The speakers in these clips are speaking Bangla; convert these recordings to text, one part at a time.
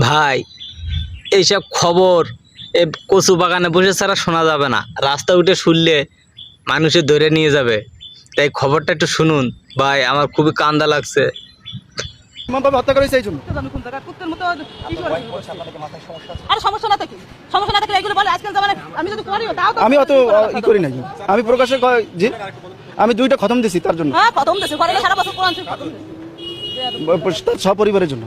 ভাই এইসব খবর এ কচু বাগানে বসে ছাড়া শোনা যাবে না, রাস্তা উঠে শুনলে মানুষে ধরে নিয়ে যাবে। তাই খবরটা একটু শুনুন ভাই, আমার খুবই কান্দা লাগছে। এমনভাবে হত্যা করেছে এই জন্য। আমি অত ই করি নাই, আমি প্রকাশ্যে জি আমি 2টা খতম দিছি তার জন্য, তার সপরিবারের জন্য।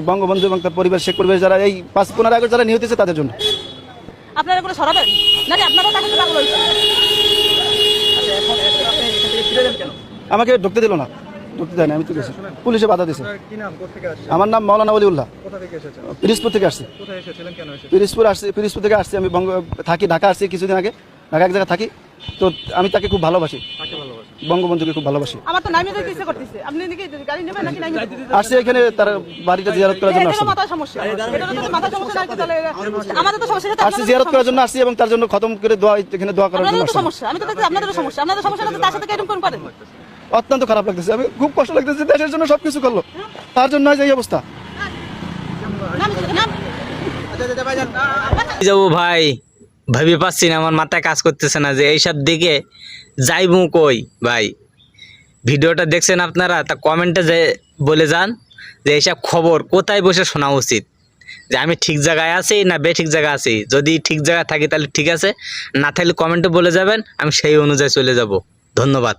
বঙ্গবন্ধু এবং তার পরিবার, শেখ পরিবার, যারা এই 5-15 আগস্ট যারা নিহত হয়েছে তাদের জন্য। আপনারা এগুলো সরাবেন নাকি আপনারা তাকে পাগল হয়েছে? আমাকে ঢুকতে দিল না, ঢুকতে দেয় না, আমি তো গেছি, পুলিশে বাধা দিয়েছে। আমার নাম মাওলানা ওলিউল্লাহ, পিরিজপুর থেকে আসছি। পিরিজপুর থেকে আসছি, আমি থাকি ঢাকা, আসছি কিছুদিন আগে, ঢাকা এক জায়গায় থাকি। তো আমি তাকে খুব ভালোবাসি, বঙ্গবন্ধুকে খুব ভালোবাসি। আমার তো নাইমে যেতে ইচ্ছে করতেছে, আপনি কি গাড়ি নেবেন নাকি নাইমে? আসছি এখানে তার বাড়িটা জিয়ারত করার জন্য আসছি। মাথা সমস্যা, এটা তো মাথা সমস্যা নাই, তাহলে আমাদের তো সমস্যা। আসছি জিয়ারত করার জন্য আসছি, এবং তার জন্য খতম করে দোয়া, এখানে দোয়া করার জন্য আসছি। সমস্যা আমি তো দেখছি আপনাদের সমস্যা, আপনাদের সমস্যা না, তার সাথে এরকম কোন পারেন? অত্যন্ত খারাপ লাগতেছে, আমি খুব কষ্ট লাগতেছে। দেশের জন্য সবকিছু করলো, তার জন্য এই অবস্থা। যাবো ভাই, ভাবি পাচ্ছি না, আমার মাথায় কাজ করতেছে না যে এইসব দিকে যাইবো কই। ভাই ভিডিওটা দেখছেন আপনারা, তা কমেন্টে যে বলে যান যে এইসব খবর কোথায় বসে শোনা উচিত, যে আমি ঠিক জায়গায় আছি না বেঠিক জায়গায় আছি। যদি ঠিক জায়গায় থাকি তাহলে ঠিক আছে, না থাকলে কমেন্টে বলে যাবেন, আমি সেই অনুযায়ী চলে যাব। ধন্যবাদ।